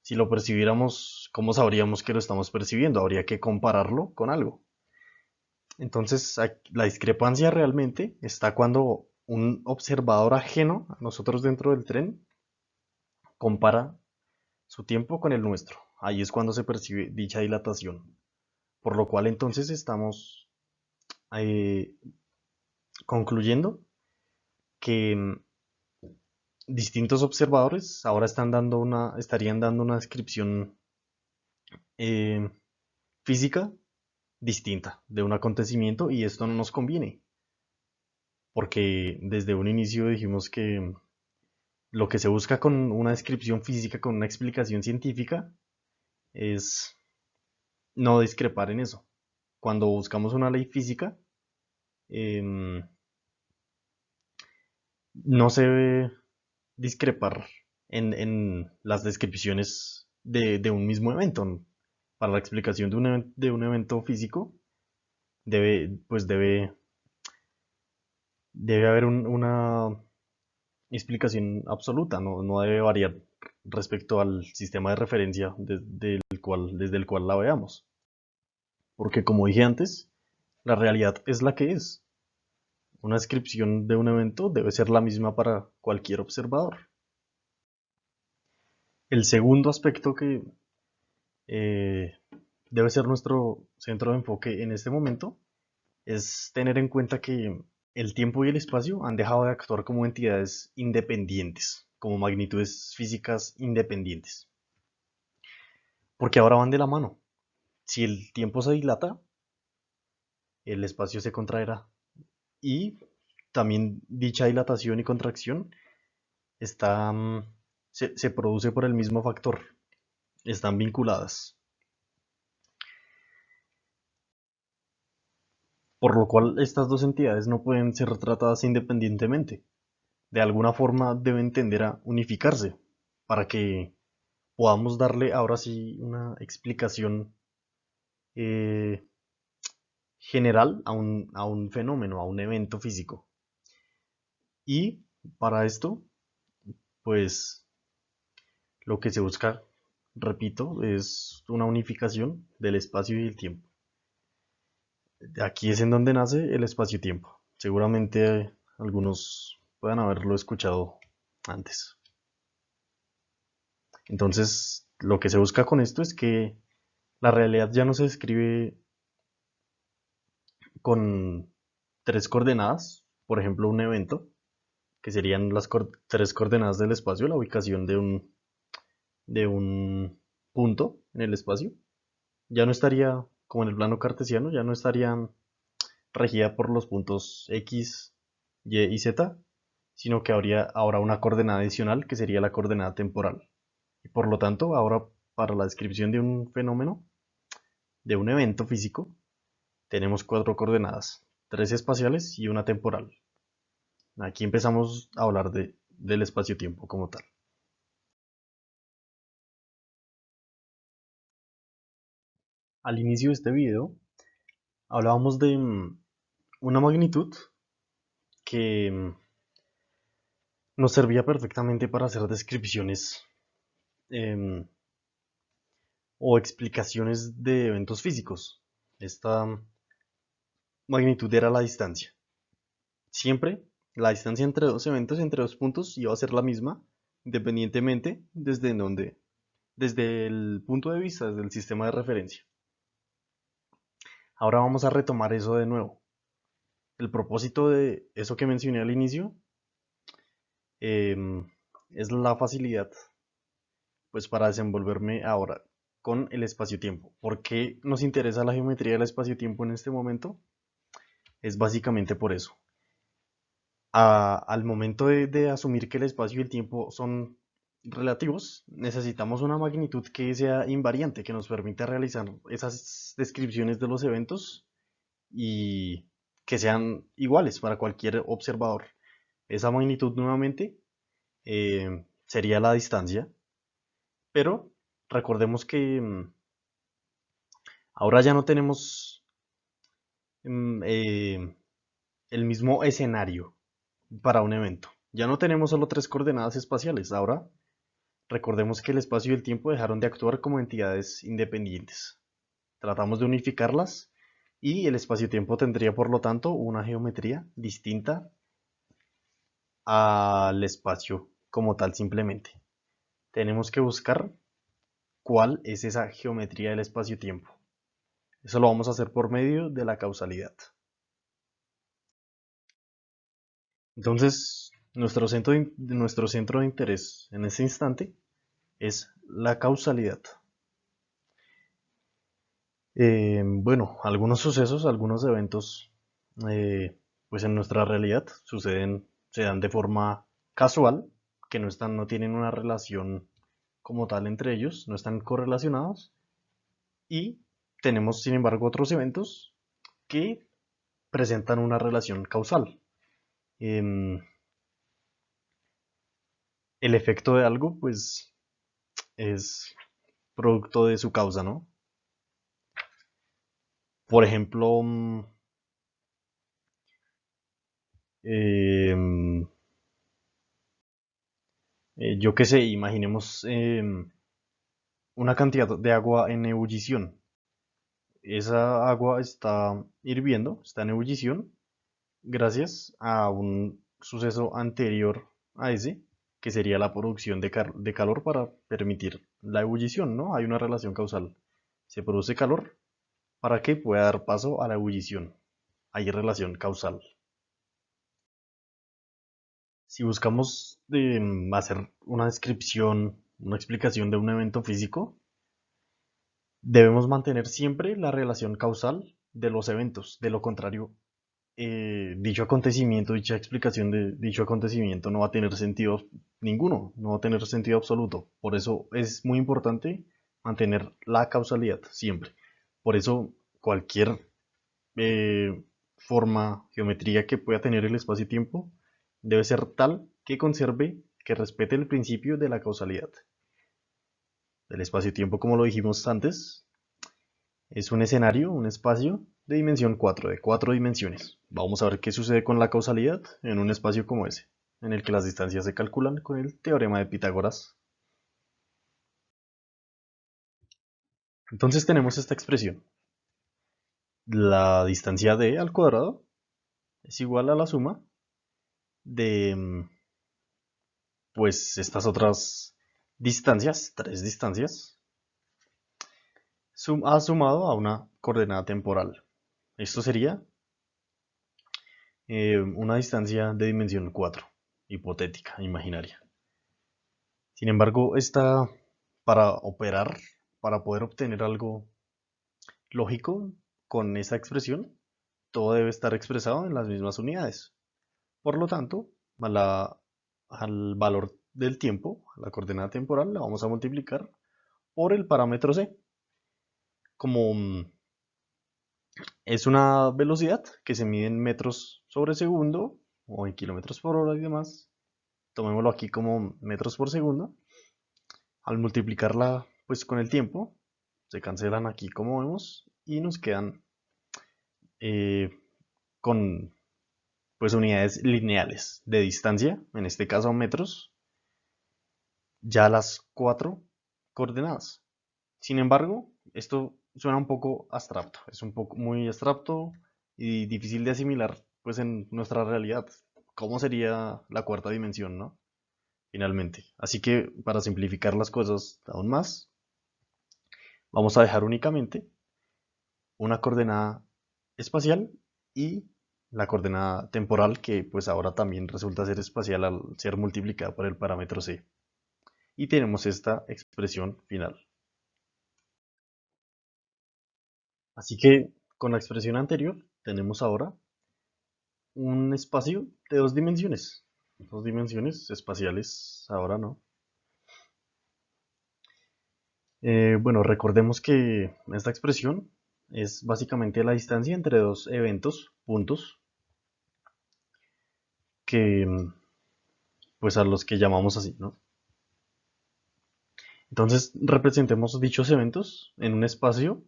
si lo percibiéramos, ¿cómo sabríamos que lo estamos percibiendo? Habría que compararlo con algo. Entonces, la discrepancia realmente está cuando un observador ajeno a nosotros dentro del tren compara su tiempo con el nuestro. Ahí es cuando se percibe dicha dilatación. Por lo cual entonces estamos eh, concluyendo que distintos observadores ahora estarían dando una descripción eh, física distinta de un acontecimiento y esto no nos conviene, porque desde un inicio dijimos que lo que se busca con una descripción física, con una explicación científica, es no discrepar en eso. Cuando buscamos una ley física, eh, no se debe discrepar en las descripciones de un mismo evento. Para la explicación de un evento físico, pues debe haber una explicación absoluta, no debe variar respecto al sistema de referencia desde el cual la veamos. Porque como dije antes, la realidad es la que es. Una descripción de un evento debe ser la misma para cualquier observador. El segundo aspecto que eh, debe ser nuestro centro de enfoque en este momento es tener en cuenta que el tiempo y el espacio han dejado de actuar como entidades independientes, como magnitudes físicas independientes, porque ahora van de la mano. Si el tiempo se dilata, el espacio se contraerá y también dicha dilatación y contracción está, se produce por el mismo factor, están vinculadas, por lo cual estas dos entidades no pueden ser tratadas independientemente. De alguna forma deben tender a unificarse para que podamos darle ahora sí una explicación eh, general a un fenómeno, a un evento físico. Y para esto, pues lo que se busca, repito, es una unificación del espacio y el tiempo. Aquí es en donde nace el espacio-tiempo. Seguramente algunos puedan haberlo escuchado antes. Entonces, lo que se busca con esto es que la realidad ya no se describe con tres coordenadas, por ejemplo, un evento, que serían las tres coordenadas del espacio, la ubicación de un punto en el espacio. Ya no estaría, como en el plano cartesiano, ya no estaría regida por los puntos X, Y y Z, sino que habría ahora una coordenada adicional que sería la coordenada temporal. Y por lo tanto, ahora para la descripción de un fenómeno, de un evento físico, tenemos cuatro coordenadas, tres espaciales y una temporal. Aquí empezamos a hablar del espacio-tiempo como tal. Al inicio de este video hablábamos de una magnitud que nos servía perfectamente para hacer descripciones eh, o explicaciones de eventos físicos. Esta magnitud era la distancia. Siempre la distancia entre dos eventos, entre dos puntos, iba a ser la misma, independientemente desde el punto de vista, desde el sistema de referencia. Ahora vamos a retomar eso de nuevo. El propósito de eso que mencioné al inicio es la facilidad, pues para desenvolverme ahora con el espacio-tiempo. ¿Por qué nos interesa la geometría del espacio-tiempo en este momento? Es básicamente por eso. Al momento de asumir que el espacio y el tiempo son relativos, necesitamos una magnitud que sea invariante, que nos permita realizar esas descripciones de los eventos y que sean iguales para cualquier observador. Esa magnitud nuevamente sería la distancia, pero recordemos que ahora ya no tenemos mm, eh, el mismo escenario para un evento. Ya no tenemos solo tres coordenadas espaciales, ahora recordemos que el espacio y el tiempo dejaron de actuar como entidades independientes. Tratamos de unificarlas y el espacio-tiempo tendría por lo tanto una geometría distinta al espacio como tal simplemente. Tenemos que buscar cuál es esa geometría del espacio-tiempo. Eso lo vamos a hacer por medio de la causalidad. Entonces, nuestro centro de interés en este instante es la causalidad. Bueno, algunos sucesos, algunos eventos, pues en nuestra realidad se dan de forma casual, que no tienen una relación como tal entre ellos, no están correlacionados, y tenemos, sin embargo, otros eventos que presentan una relación causal. Em, el efecto de algo, pues, es producto de su causa, ¿no? Por ejemplo, em, yo qué sé, imaginemos una cantidad de agua en ebullición. Esa agua está hirviendo, está en ebullición, gracias a un suceso anterior a ese, que sería la producción de calor para permitir la ebullición, ¿no? Hay una relación causal. Se produce calor para que pueda dar paso a la ebullición. Hay relación causal. Si buscamos hacer una descripción, una explicación de un evento físico, debemos mantener siempre la relación causal de los eventos. De lo contrario, dicho acontecimiento, dicha explicación de dicho acontecimiento no va a tener sentido ninguno, no va a tener sentido absoluto. Por eso es muy importante mantener la causalidad siempre. Por eso cualquier forma, geometría que pueda tener el espacio-tiempo debe ser tal que conserve, que respete el principio de la causalidad. El espacio-tiempo, como lo dijimos antes, es un escenario, un espacio de dimensión 4, de 4 dimensiones. Vamos a ver qué sucede con la causalidad en un espacio como ese, en el que las distancias se calculan con el teorema de Pitágoras. Entonces tenemos esta expresión. La distancia d al cuadrado es igual a la suma de pues estas otras distancias, tres distancias, sumado a una coordenada temporal. Esto sería una distancia de dimensión 4, hipotética, imaginaria. Sin embargo, para operar, para poder obtener algo lógico con esa expresión, todo debe estar expresado en las mismas unidades. Por lo tanto, al valor del tiempo, a la coordenada temporal, la vamos a multiplicar por el parámetro c. Como es una velocidad que se mide en metros sobre segundo o en kilómetros por hora y demás, tomémoslo aquí como metros por segundo. Al multiplicarla pues con el tiempo, se cancelan aquí como vemos y nos quedan eh, con pues unidades lineales de distancia, en este caso metros, ya las cuatro coordenadas. Sin embargo, esto suena un poco abstracto, es un poco muy abstracto y difícil de asimilar pues en nuestra realidad. ¿Cómo sería la cuarta dimensión, no? Finalmente. Así que para simplificar las cosas aún más, vamos a dejar únicamente una coordenada espacial y la coordenada temporal que pues ahora también resulta ser espacial al ser multiplicada por el parámetro c. Y tenemos esta expresión final. Así que con la expresión anterior tenemos ahora un espacio de dos dimensiones espaciales, ahora no. Bueno, recordemos que esta expresión es básicamente la distancia entre dos eventos, puntos, que pues a los que llamamos así, ¿no? Entonces representemos dichos eventos en un espacio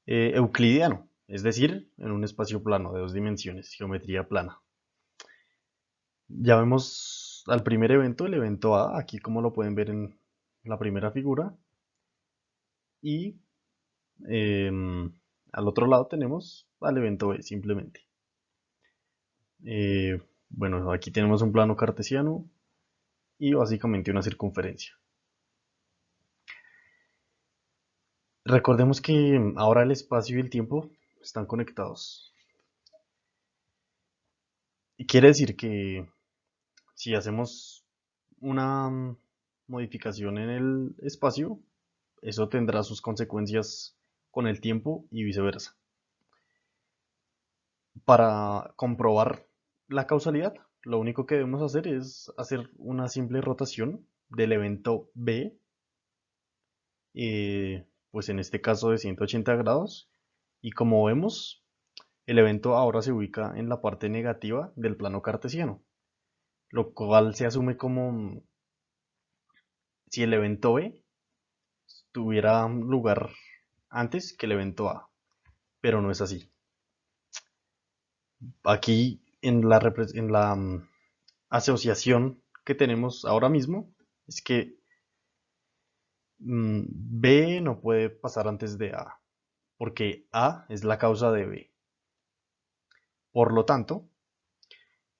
euclidiano, es decir, en un espacio plano de dos dimensiones, geometría plana. Ya vemos al primer evento, el evento A, aquí como lo pueden ver en la primera figura, y al otro lado tenemos al evento B simplemente. Eh, bueno, aquí tenemos un plano cartesiano y básicamente una circunferencia. Recordemos que ahora el espacio y el tiempo están conectados. Y quiere decir que si hacemos una modificación en el espacio, eso tendrá sus consecuencias con el tiempo y viceversa. Para comprobar la causalidad, lo único que debemos hacer es hacer una simple rotación del evento B, pues en este caso de 180 grados, y como vemos, el evento ahora se ubica en la parte negativa del plano cartesiano, lo cual se asume como si el evento B tuviera lugar antes que el evento A, pero no es así. Aquí en la asociación que tenemos ahora mismo es que B no puede pasar antes de A, porque A es la causa de B. Por lo tanto,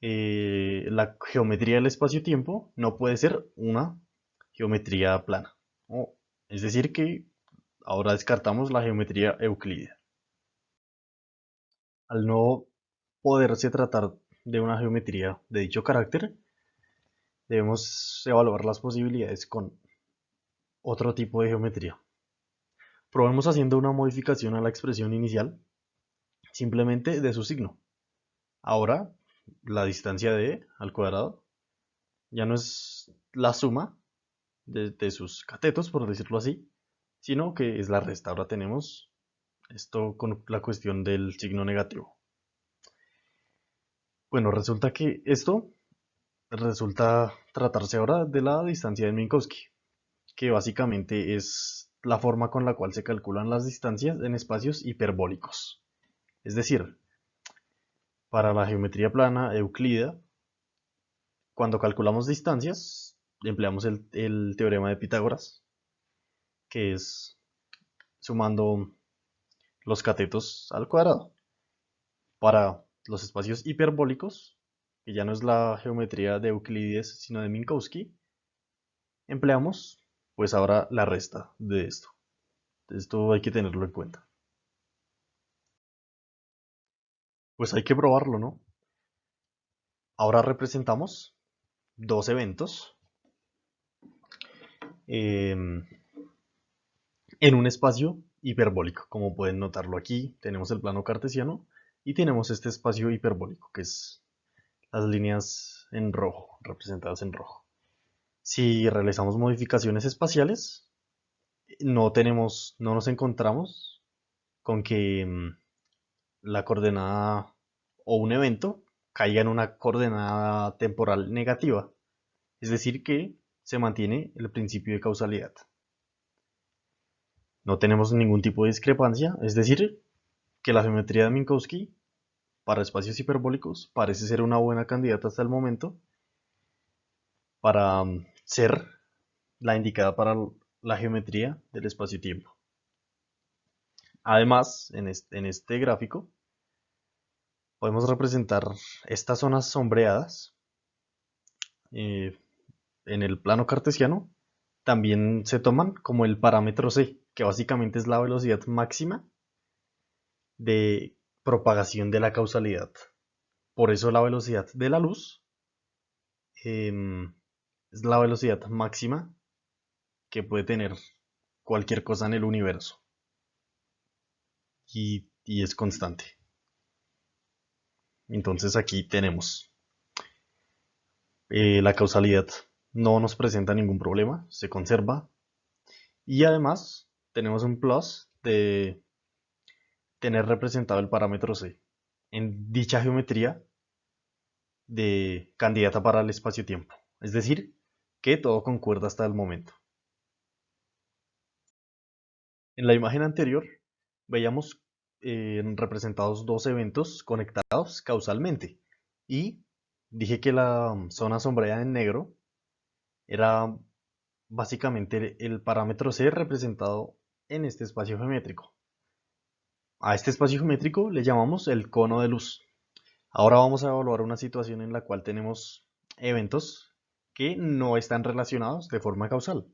la geometría del espacio-tiempo no puede ser una geometría plana. Es decir, que ahora descartamos la geometría euclídea. Al no poderse tratar de una geometría de dicho carácter, debemos evaluar las posibilidades con otro tipo de geometría. Probemos haciendo una modificación a la expresión inicial, simplemente de su signo. Ahora, la distancia de e al cuadrado ya no es la suma de sus catetos, por decirlo así, sino que es la resta. Ahora tenemos esto con la cuestión del signo negativo. Bueno, resulta que esto resulta tratarse ahora de la distancia de Minkowski, que básicamente es la forma con la cual se calculan las distancias en espacios hiperbólicos. Es decir, para la geometría plana euclídea, cuando calculamos distancias, empleamos el teorema de Pitágoras, que es sumando los catetos al cuadrado. Para los espacios hiperbólicos, que ya no es la geometría de Euclides, sino de Minkowski, empleamos pues ahora la resta de esto. Esto hay que tenerlo en cuenta. Pues hay que probarlo, ¿no? Ahora representamos dos eventos eh, en un espacio hiperbólico. Como pueden notarlo aquí, tenemos el plano cartesiano y tenemos este espacio hiperbólico, que es las líneas en rojo, representadas en rojo. Si realizamos modificaciones espaciales, no nos encontramos con que la coordenada o un evento caiga en una coordenada temporal negativa. Es decir, que se mantiene el principio de causalidad. No tenemos ningún tipo de discrepancia, es decir, que la geometría de Minkowski para espacios hiperbólicos parece ser una buena candidata hasta el momento para ser la indicada para la geometría del espacio-tiempo. Además, en este gráfico podemos representar estas zonas sombreadas eh, en el plano cartesiano. También se toman como el parámetro c, que básicamente es la velocidad máxima de propagación de la causalidad. Por eso la velocidad de la luz es la velocidad máxima que puede tener cualquier cosa en el universo. y es constante. Entonces aquí tenemos la causalidad no nos presenta ningún problema, se conserva y además tenemos un plus de tener representado el parámetro C en dicha geometría de candidata para el espacio-tiempo. Es decir, que todo concuerda hasta el momento. En la imagen anterior veíamos representados dos eventos conectados causalmente y dije que la zona sombreada en negro era básicamente el parámetro C representado en este espacio geométrico. A este espacio geométrico le llamamos el cono de luz. Ahora vamos a evaluar una situación en la cual tenemos eventos que no están relacionados de forma causal.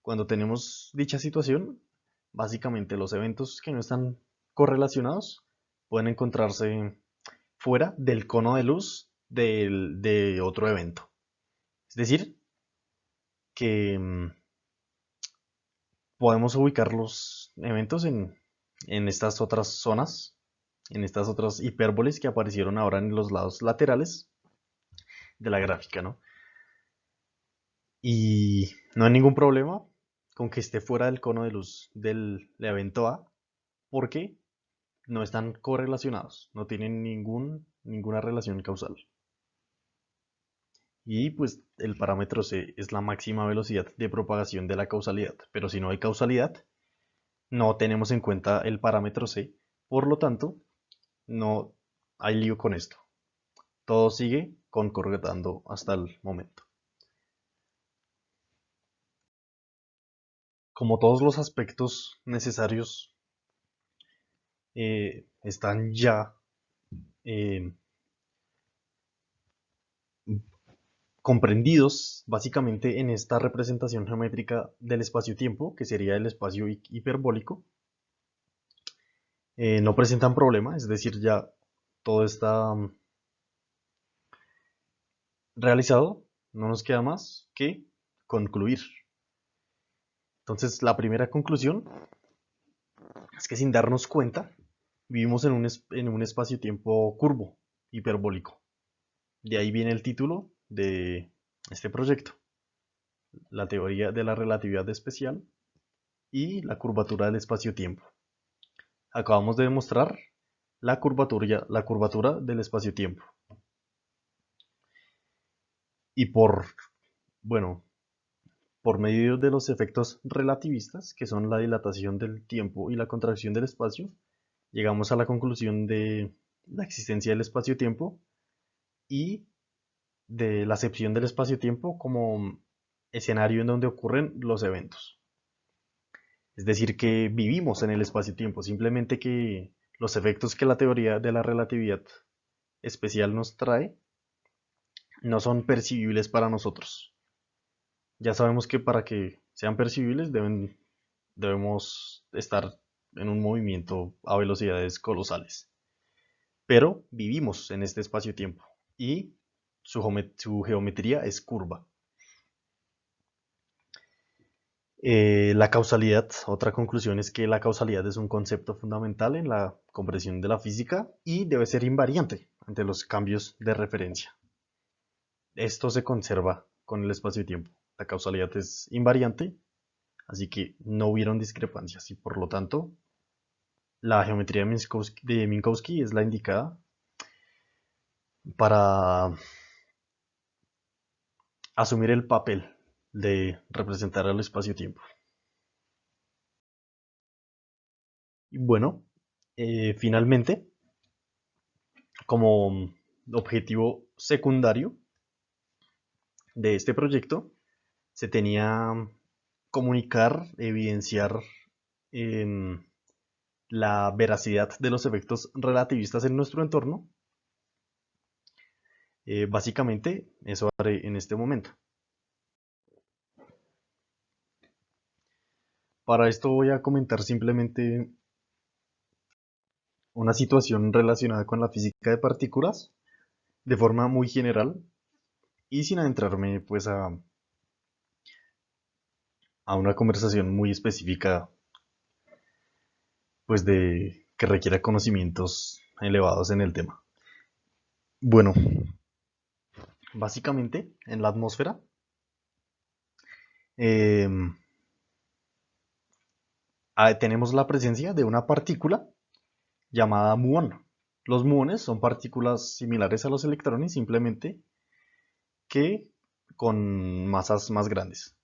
Cuando tenemos dicha situación, básicamente los eventos que no están correlacionados pueden encontrarse fuera del cono de luz de otro evento. Es decir, que podemos ubicar los eventos en estas otras zonas, en estas otras hipérboles que aparecieron ahora en los lados laterales de la gráfica, ¿no? Y no hay ningún problema con que esté fuera del cono de luz del evento A, porque no están correlacionados, no tienen ninguna relación causal. Y pues el parámetro C es la máxima velocidad de propagación de la causalidad, pero si no hay causalidad, no tenemos en cuenta el parámetro C, por lo tanto, no hay lío con esto. Todo sigue concordando hasta el momento. Como todos los aspectos necesarios están ya eh, comprendidos básicamente en esta representación geométrica del espacio-tiempo, que sería el espacio hiperbólico, no presentan problema, es decir, ya todo está realizado, no nos queda más que concluir. Entonces, la primera conclusión es que sin darnos cuenta, vivimos en un espacio-tiempo curvo, hiperbólico. De ahí viene el título de este proyecto, la teoría de la relatividad especial y la curvatura del espacio-tiempo. Acabamos de demostrar la curvatura del espacio-tiempo. Y bueno, por medio de los efectos relativistas, que son la dilatación del tiempo y la contracción del espacio, llegamos a la conclusión de la existencia del espacio-tiempo y de la acepción del espacio-tiempo como escenario en donde ocurren los eventos. Es decir, que vivimos en el espacio-tiempo, simplemente que los efectos que la teoría de la relatividad especial nos trae no son percibibles para nosotros. Ya sabemos que para que sean percibibles debemos estar en un movimiento a velocidades colosales. Pero vivimos en este espacio-tiempo y su geometría es curva. La causalidad, otra conclusión es que la causalidad es un concepto fundamental en la comprensión de la física y debe ser invariante ante los cambios de referencia. Esto se conserva con el espacio-tiempo. La causalidad es invariante, así que no hubieron discrepancias y por lo tanto la geometría de Minkowski es la indicada para asumir el papel de representar el espacio-tiempo. Y bueno, finalmente, como objetivo secundario de este proyecto, se tenía comunicar, evidenciar la veracidad de los efectos relativistas en nuestro entorno. Básicamente, eso haré en este momento. Para esto voy a comentar simplemente una situación relacionada con la física de partículas de forma muy general y sin adentrarme pues a una conversación muy específica pues que requiera conocimientos elevados en el tema. Bueno, básicamente en la atmósfera eh, tenemos la presencia de una partícula llamada muón. Los muones son partículas similares a los electrones, simplemente que con masas más grandes.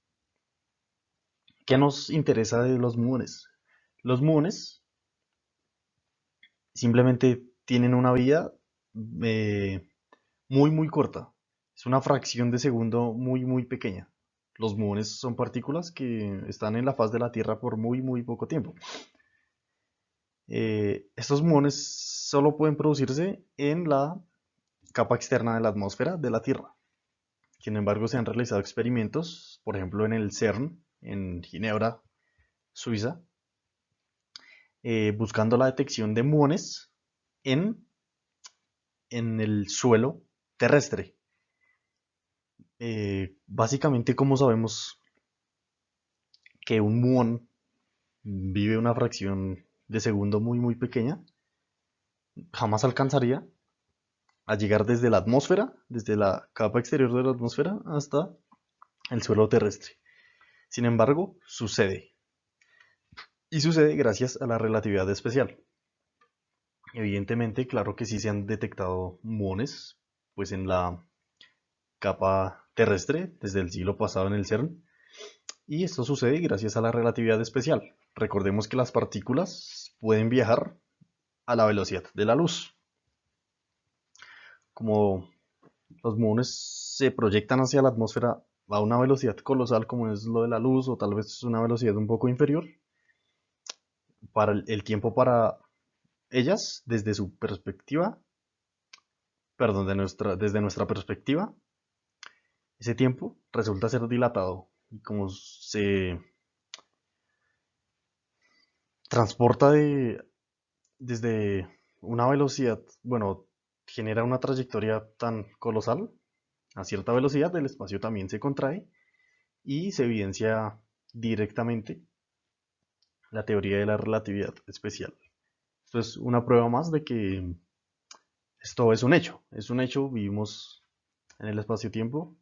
¿Qué nos interesa de los muones? Los muones simplemente tienen una vida eh, muy corta. Es una fracción de segundo muy pequeña. Los muones son partículas que están en la faz de la Tierra por muy poco tiempo. Estos muones solo pueden producirse en la capa externa de la atmósfera de la Tierra. Sin embargo, se han realizado experimentos, por ejemplo en el CERN, en Ginebra, Suiza, buscando la detección de muones en, en el suelo terrestre. Básicamente, como sabemos que un muón vive una fracción de segundo muy pequeña, jamás alcanzaría a llegar desde la atmósfera, desde la capa exterior de la atmósfera hasta el suelo terrestre. Sin embargo, sucede. Y sucede gracias a la relatividad especial. Evidentemente, claro que sí se han detectado muones, pues en la capa terrestre desde el siglo pasado en el CERN, y esto sucede gracias a la relatividad especial. Recordemos que las partículas pueden viajar a la velocidad de la luz. Como los muones se proyectan hacia la atmósfera a una velocidad colosal como es lo de la luz, o tal vez una velocidad un poco inferior, para el tiempo para ellas, desde su perspectiva, perdón, desde nuestra perspectiva, ese tiempo resulta ser dilatado. Y como se transporta desde una velocidad, bueno, genera una trayectoria tan colosal, a cierta velocidad el espacio también se contrae y se evidencia directamente la teoría de la relatividad especial. Esto es una prueba más de que esto es un hecho, vivimos en el espacio-tiempo,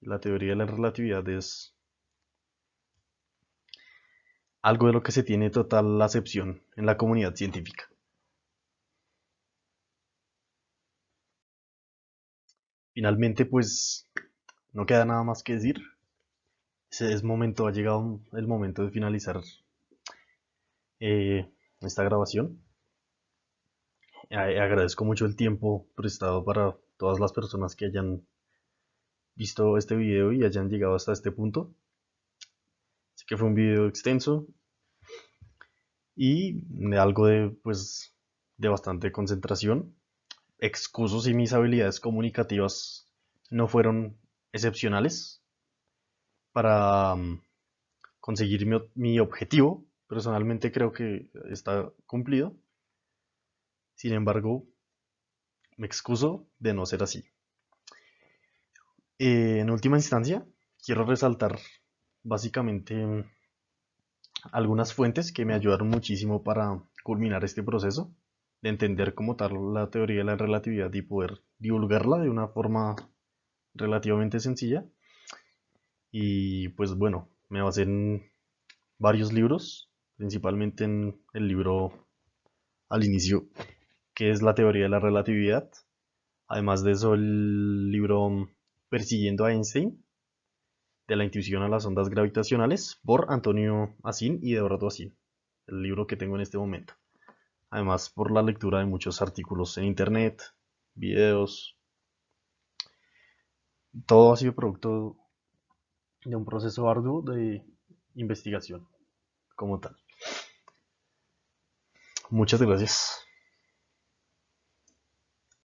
la teoría de la relatividad es algo de lo que se tiene total acepción en la comunidad científica. Finalmente, pues no queda nada más que decir. Ha llegado el momento de finalizar esta grabación. Agradezco mucho el tiempo prestado para todas las personas que hayan visto este video y hayan llegado hasta este punto. Sé que fue un video extenso y de algo de, pues, de bastante concentración. Excuso si mis habilidades comunicativas no fueron excepcionales para conseguir mi objetivo. Personalmente creo que está cumplido. Sin embargo, me excuso de no ser así. En última instancia, quiero resaltar básicamente algunas fuentes que me ayudaron muchísimo para culminar este proceso, de entender como tal la teoría de la relatividad y poder divulgarla de una forma relativamente sencilla. Y pues bueno, me basé en varios libros, principalmente en el libro al inicio, que es la teoría de la relatividad. Además de eso, el libro Persiguiendo a Einstein, de la intuición a las ondas gravitacionales, por Antonio Asín y Eduardo Asín, el libro que tengo en este momento. Además, por la lectura de muchos artículos en internet, videos, todo ha sido producto de un proceso arduo de investigación como tal. Muchas gracias.